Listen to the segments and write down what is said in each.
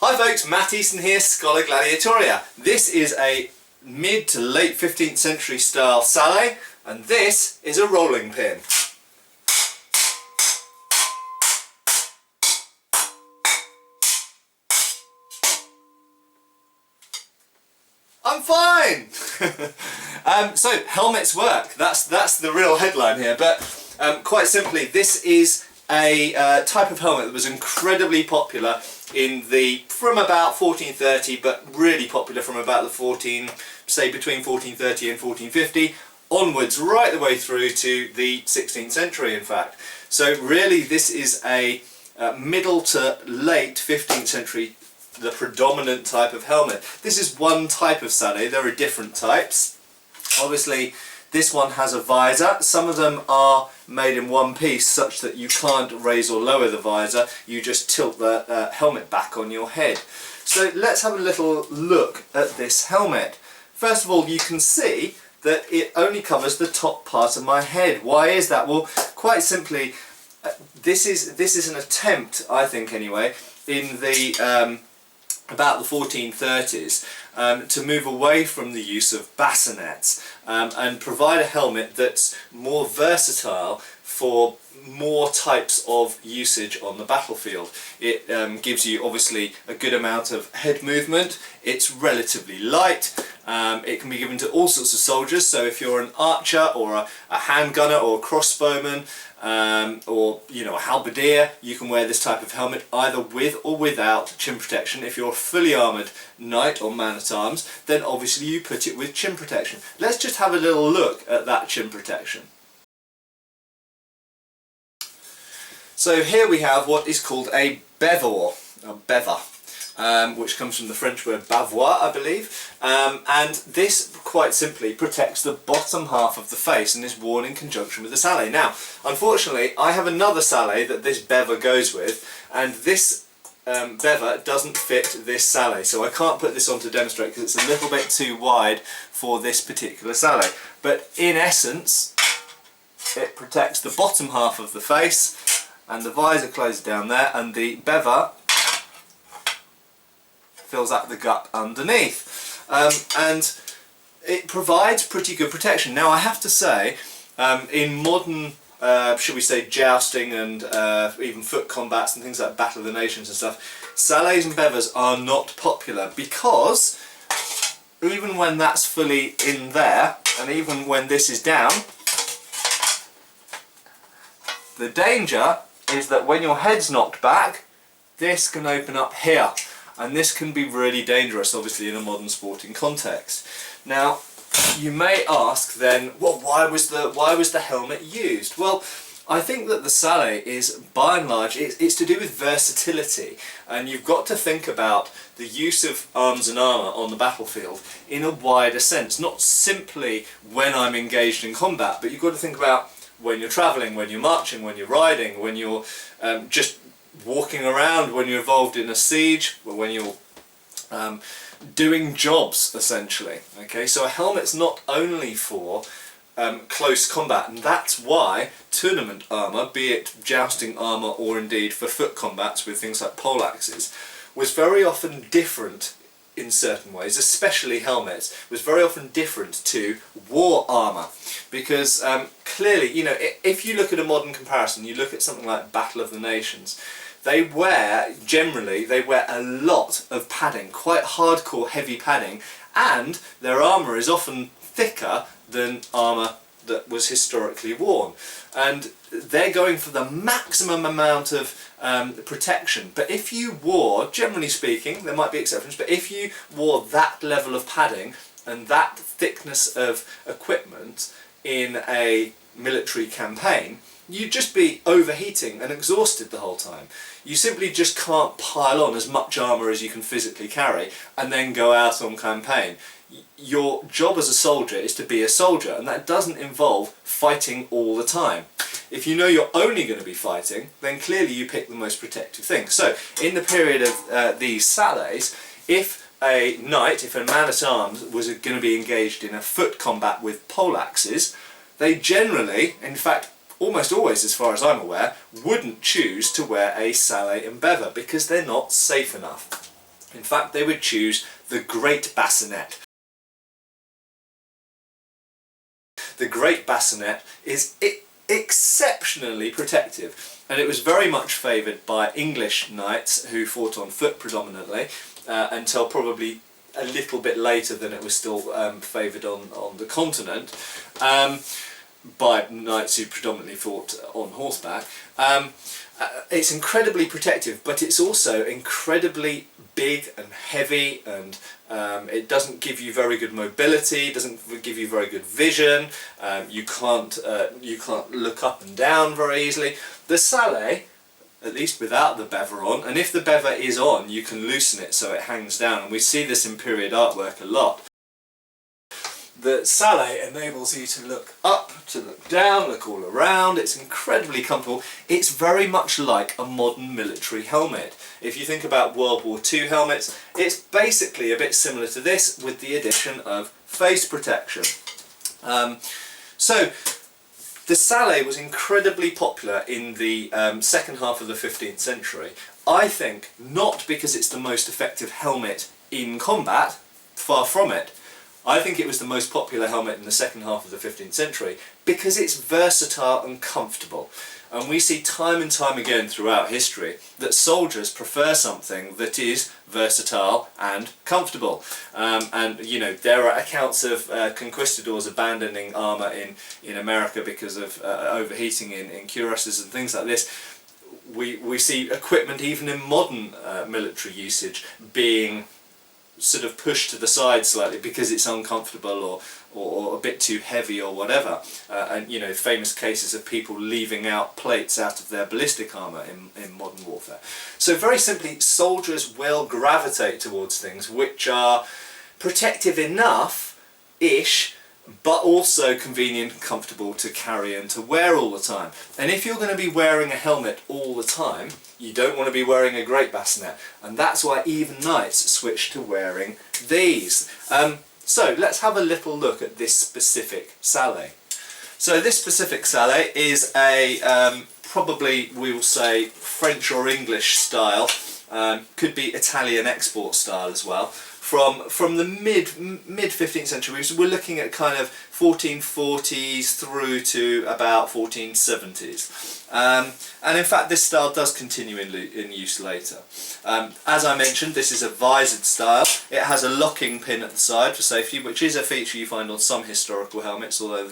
Hi folks, Matt Easton here, Schola Gladiatoria. This is a mid to late 15th century style sallet, and this is a rolling pin. I'm fine! So, helmets work. That's the real headline here, but quite simply, this is a type of helmet that was incredibly popular from about 1430, but really popular from about between 1430 and 1450 onwards, right the way through to the 16th century, in fact. So really, this is a middle to late 15th century, the predominant type of helmet. This is one type of sallet. There are different types. Obviously, this one has a visor. Some of them are made in one piece such that you can't raise or lower the visor. You just tilt the helmet back on your head. So let's have a little look at this helmet. First of all, you can see that it only covers the top part of my head. Why is that? Well, quite simply, this is an attempt, I think anyway, in the about the 1430s to move away from the use of bassinets and provide a helmet that's more versatile for more types of usage on the battlefield. It gives you obviously a good amount of head movement. It's relatively light. It can be given to all sorts of soldiers, so if you're an archer or a handgunner or a crossbowman or a halberdier, you can wear this type of helmet either with or without chin protection. If you're a fully armoured knight or man-at-arms, then obviously you put it with chin protection. Let's just have a little look at that chin protection. So here we have what is called a bever, which comes from the French word bavoir, I believe, and this quite simply protects the bottom half of the face and is worn in conjunction with the sallet. Now, unfortunately, I have another sallet that this bever goes with, and this bever doesn't fit this sallet, so I can't put this on to demonstrate because it's a little bit too wide for this particular sallet. But in essence, it protects the bottom half of the face, and the visor closes down there, and the bever fills up the gut underneath, and it provides pretty good protection. Now I have to say, in modern should we say jousting and even foot combats and things like Battle of the Nations and stuff, sallets and bevers are not popular because even when that's fully in there and even when this is down, the danger is that when your head's knocked back, this can open up here, and this can be really dangerous, obviously, in a modern sporting context. Now, you may ask then, well, why was the helmet used? Well, I think that the sallet is, by and large, it's to do with versatility, and you've got to think about the use of arms and armour on the battlefield in a wider sense, not simply when I'm engaged in combat, but you've got to think about when you're travelling, when you're marching, when you're riding, when you're just walking around, when you're involved in a siege, or when you're doing jobs, essentially. Okay, so a helmet's not only for close combat, and that's why tournament armour, be it jousting armour or indeed for foot combats with things like poleaxes, was very often different in certain ways, especially helmets, was very often different to war armour, because clearly, if you look at a modern comparison, you look at something like Battle of the Nations, generally they wear a lot of padding, quite hardcore heavy padding, and their armour is often thicker than armour that was historically worn, and they're going for the maximum amount of protection. But if you wore, generally speaking, there might be exceptions, but if you wore that level of padding and that thickness of equipment in a military campaign, you'd just be overheating and exhausted the whole time. You simply just can't pile on as much armour as you can physically carry and then go out on campaign. Your job as a soldier is to be a soldier, and that doesn't involve fighting all the time. If you know you're only going to be fighting, then clearly you pick the most protective thing. So in the period of these sallets, if a knight, if a man-at-arms was going to be engaged in a foot combat with poleaxes, they generally, in fact almost always as far as I'm aware, wouldn't choose to wear a sallet and bever because they're not safe enough. In fact, they would choose the great bassinet. The great bassinet is exceptionally protective, and it was very much favoured by English knights who fought on foot predominantly, until probably a little bit later than it was still favoured on the continent, by knights who predominantly fought on horseback. It's incredibly protective, but it's also incredibly big and heavy, and it doesn't give you very good mobility, doesn't give you very good vision. You can't look up and down very easily. The sallet, at least without the bever on, and if the bever is on, you can loosen it so it hangs down, and we see this in period artwork a lot. The sallet enables you to look up, to look down, look all around. It's incredibly comfortable. It's very much like a modern military helmet. If you think about World War II helmets, it's basically a bit similar to this with the addition of face protection. So the sallet was incredibly popular in the second half of the 15th century. I think not because it's the most effective helmet in combat, far from it. I think it was the most popular helmet in the second half of the 15th century because it's versatile and comfortable. And we see time and time again throughout history that soldiers prefer something that is versatile and comfortable. And you know, there are accounts of conquistadors abandoning armour in America because of overheating in cuirasses and things like this. We see equipment even in modern military usage being sort of pushed to the side slightly because it's uncomfortable or a bit too heavy or whatever, and you know, famous cases of people leaving out plates out of their ballistic armour in modern warfare. So very simply, soldiers will gravitate towards things which are protective enough-ish, but also convenient and comfortable to carry and to wear all the time. And if you're going to be wearing a helmet all the time, you don't want to be wearing a great bassinet, and that's why even knights switch to wearing these. So let's have a little look at this specific sallet. So this specific sallet is a probably, we will say, French or English style, could be Italian export style as well, from the mid 15th century. So we're looking at kind of 1440s through to about 1470s. And in fact this style does continue in use later. As I mentioned, this is a visored style. It has a locking pin at the side for safety, which is a feature you find on some historical helmets, although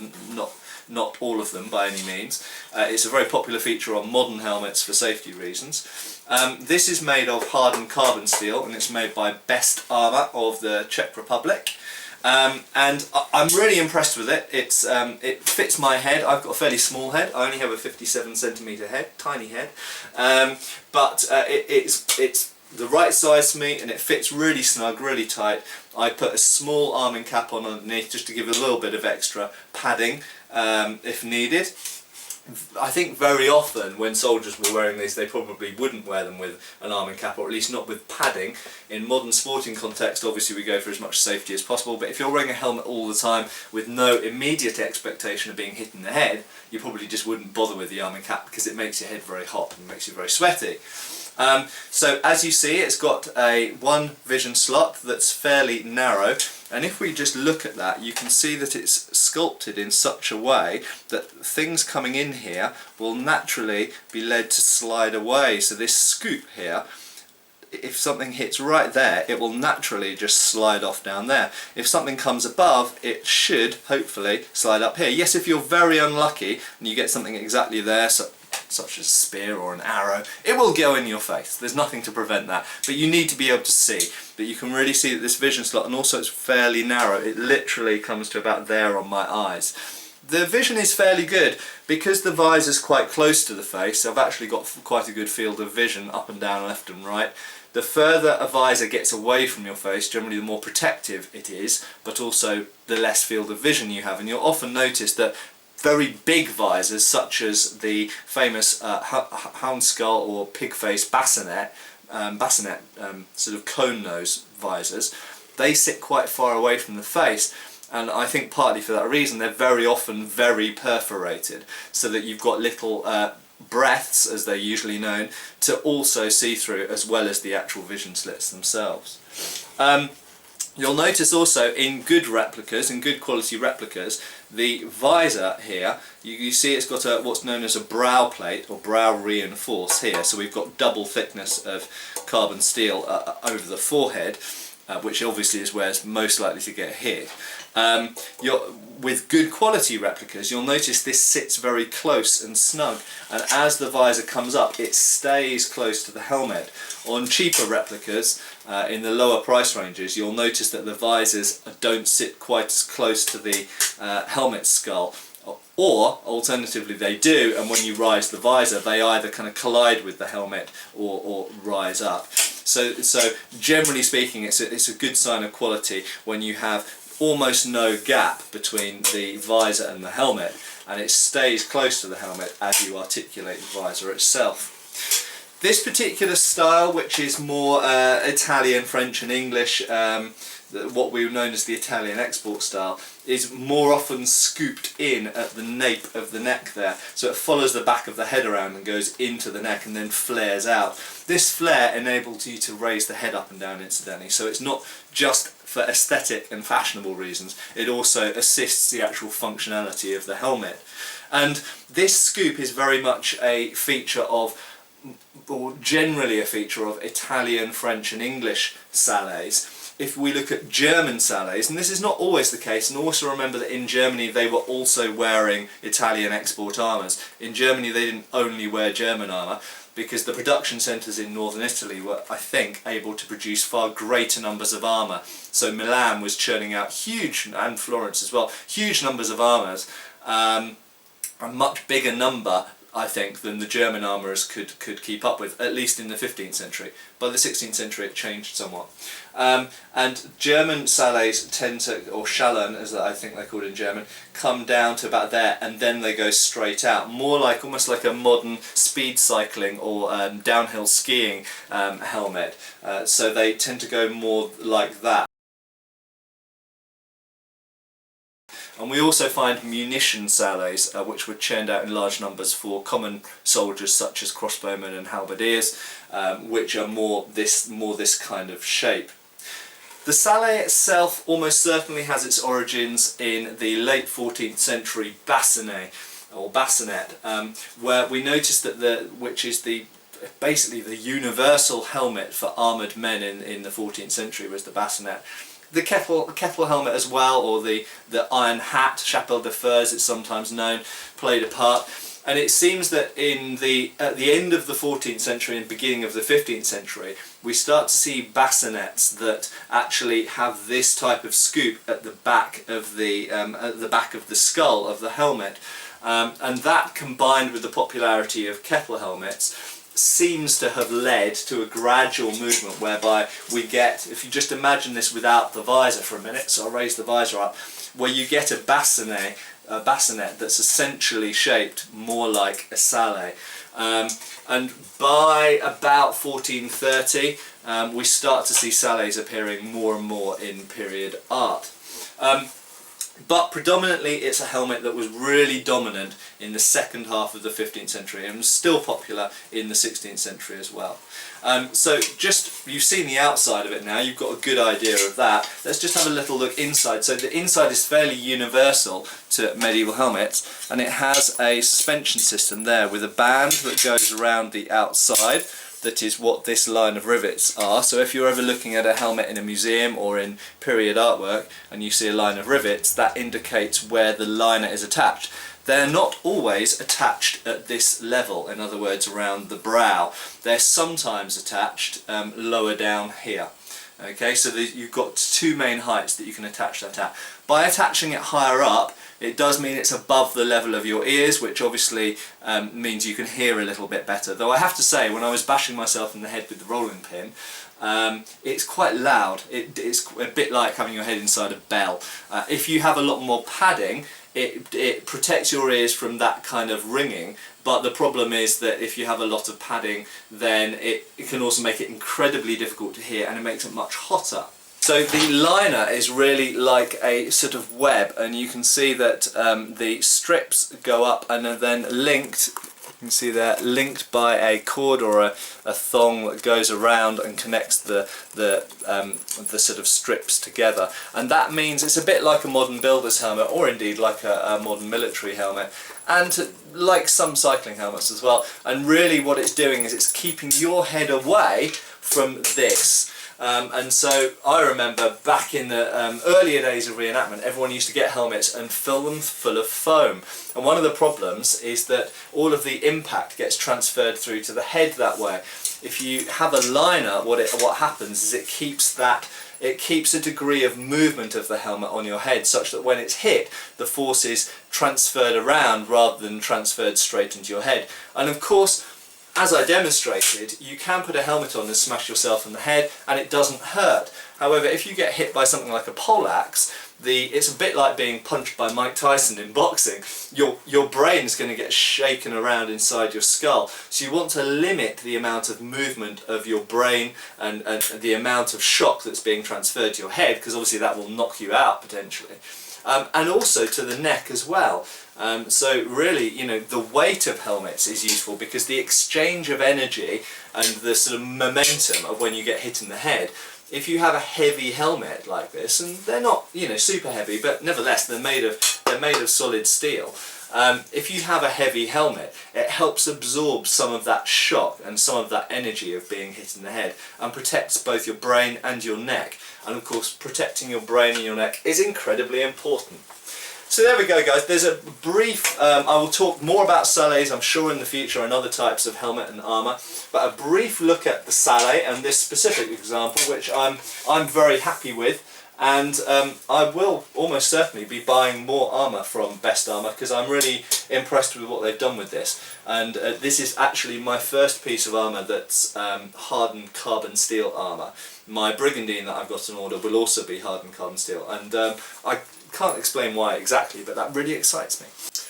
not all of them by any means. It's a very popular feature on modern helmets for safety reasons. This is made of hardened carbon steel, and it's made by Best Armour of the Czech Republic. And I'm really impressed with it. It fits my head. I've got a fairly small head. I only have a 57cm head, tiny head, but it's the right size for me, and it fits really snug, really tight. I put a small arming cap on underneath just to give a little bit of extra padding if needed. I think very often when soldiers were wearing these, they probably wouldn't wear them with an arming cap, or at least not with padding. In modern sporting context, obviously we go for as much safety as possible, but if you're wearing a helmet all the time with no immediate expectation of being hit in the head, you probably just wouldn't bother with the arming cap because it makes your head very hot and makes you very sweaty. So as you see, it's got a one vision slot that's fairly narrow, and if we just look at that, you can see that it's sculpted in such a way that things coming in here will naturally be led to slide away. So this scoop here, if something hits right there, it will naturally just slide off down there. If something comes above, it should hopefully slide up here. Yes, if you're very unlucky and you get something exactly there, such as a spear or an arrow, it will go in your face. There's nothing to prevent that, but you need to be able to see. But you can really see that this vision slot, and also it's fairly narrow, it literally comes to about there on my eyes. The vision is fairly good because the visor's quite close to the face. I've actually got quite a good field of vision up and down, left and right. The further a visor gets away from your face, generally the more protective it is, but also the less field of vision you have. And you'll often notice that very big visors, such as the famous hound skull or pig face bassinet, sort of cone nose visors, they sit quite far away from the face, and I think partly for that reason they're very often very perforated, so that you've got little breadths, as they're usually known, to also see through, as well as the actual vision slits themselves. You'll notice also in good replicas, in good quality replicas, the visor here, you see it's got what's known as a brow plate or brow reinforce here. So we've got double thickness of carbon steel over the forehead, which obviously is where it's most likely to get hit. With good quality replicas, you'll notice this sits very close and snug, and as the visor comes up, it stays close to the helmet. On cheaper replicas, in the lower price ranges, you'll notice that the visors don't sit quite as close to the helmet skull, or alternatively they do, and when you rise the visor, they either kind of collide with the helmet or rise up. So generally speaking, it's a good sign of quality when you have almost no gap between the visor and the helmet, and it stays close to the helmet as you articulate the visor itself. This particular style, which is more Italian, French and English, what we've known as the Italian export style, is more often scooped in at the nape of the neck there. So it follows the back of the head around and goes into the neck and then flares out. This flare enables you to raise the head up and down incidentally, so it's not just for aesthetic and fashionable reasons, it also assists the actual functionality of the helmet. And this scoop is very much a feature of, or generally a feature of, Italian, French and English sallets. If we look at German sallets, and this is not always the case, and also remember that in Germany they were also wearing Italian export armours. In Germany they didn't only wear German armour, because the production centres in northern Italy were, I think, able to produce far greater numbers of armour. So Milan was churning out huge, and Florence as well, huge numbers of armours, a much bigger number, I think, than the German armourers could keep up with, at least in the 15th century. By the 16th century it changed somewhat. And German sallets tend to, or Schallern as I think they're called in German, come down to about there and then they go straight out, more like almost like a modern speed cycling or downhill skiing helmet. So they tend to go more like that. And we also find munition sallets, which were churned out in large numbers for common soldiers such as crossbowmen and halberdiers, which are more this kind of shape. The sallet itself almost certainly has its origins in the late 14th century bassinet, or bassinet, where we notice that which is basically the universal helmet for armoured men in the 14th century was the bassinet. The kettle helmet as well, or the iron hat, chapelle de feu as it's sometimes known, played a part. And it seems that at the end of the 14th century and beginning of the 15th century, we start to see bassinets that actually have this type of scoop at the back of the skull of the helmet, and that, combined with the popularity of kettle helmets, seems to have led to a gradual movement whereby we get, if you just imagine this without the visor for a minute, so I'll raise the visor up, where you get a bassinet that's essentially shaped more like a sallet. And by about 1430 we start to see sallets appearing more and more in period art. But predominantly it's a helmet that was really dominant in the second half of the 15th century and was still popular in the 16th century as well. So just, you've seen the outside of it now, you've got a good idea of that. Let's just have a little look inside. So the inside is fairly universal to medieval helmets, and it has a suspension system there with a band that goes around the outside. That is what this line of rivets are. So if you're ever looking at a helmet in a museum or in period artwork and you see a line of rivets, that indicates where the liner is attached. They're not always attached at this level, in other words around the brow. They're sometimes attached lower down here. Okay, so you've got two main heights that you can attach that at. By attaching it higher up, it does mean it's above the level of your ears, which obviously means you can hear a little bit better. Though I have to say, when I was bashing myself in the head with the rolling pin, it's quite loud. It's a bit like having your head inside a bell. If you have a lot more padding, it protects your ears from that kind of ringing, but the problem is that if you have a lot of padding, then it can also make it incredibly difficult to hear, and it makes it much hotter. So the liner is really like a sort of web, and you can see that the strips go up and are then linked You can see they're linked by a cord or a thong that goes around and connects the sort of strips together, and that means it's a bit like a modern builder's helmet, or indeed like a modern military helmet, and like some cycling helmets as well. And really what it's doing is it's keeping your head away from this. And so I remember back in the earlier days of reenactment, everyone used to get helmets and fill them full of foam. And one of the problems is that all of the impact gets transferred through to the head that way. If you have a liner, what happens is it keeps a degree of movement of the helmet on your head, such that when it's hit, the force is transferred around rather than transferred straight into your head. And of course, as I demonstrated, you can put a helmet on and smash yourself in the head and it doesn't hurt. However, if you get hit by something like a poleaxe, it's a bit like being punched by Mike Tyson in boxing. Your brain is going to get shaken around inside your skull. So you want to limit the amount of movement of your brain and the amount of shock that's being transferred to your head, because obviously that will knock you out potentially. And also to the neck as well. So really, the weight of helmets is useful because the exchange of energy and the sort of momentum of when you get hit in the head. If you have a heavy helmet like this, and they're not, super heavy, but nevertheless they're made of solid steel. If you have a heavy helmet, it helps absorb some of that shock and some of that energy of being hit in the head, and protects both your brain and your neck. And of course, protecting your brain and your neck is incredibly important. So there we go, guys. There's a brief, I will talk more about sallets, I'm sure, in the future, and other types of helmet and armour, but a brief look at the sallet and this specific example, which I'm very happy with, and I will almost certainly be buying more armour from Best Armour, because I'm really impressed with what they've done with this. And this is actually my first piece of armour that's hardened carbon steel armour. My brigandine that I've got on order will also be hardened carbon steel, and I can't explain why exactly, but that really excites me.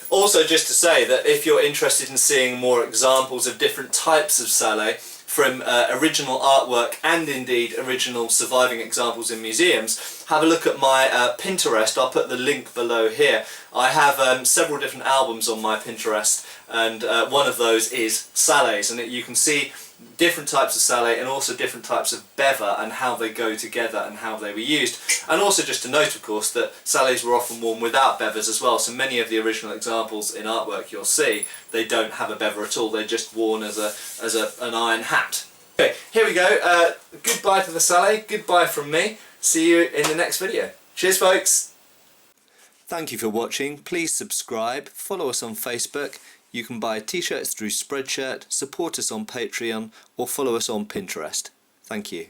Also, just to say that if you're interested in seeing more examples of different types of sallet from original artwork and indeed original surviving examples in museums, have a look at my Pinterest. I'll put the link below here. I have several different albums on my Pinterest, and one of those is sallets, and you can see different types of sallet and also different types of bever and how they go together and how they were used. And also just to note, of course, that sallets were often worn without bevers as well, so many of the original examples in artwork you'll see, they don't have a bever at all, they're just worn as an iron hat. Okay, here we go. Goodbye to the sallet, goodbye from me, see you in the next video. Cheers, folks! Thank you for watching. Please subscribe, follow us on Facebook. You can buy t-shirts through Spreadshirt, support us on Patreon, or follow us on Pinterest. Thank you.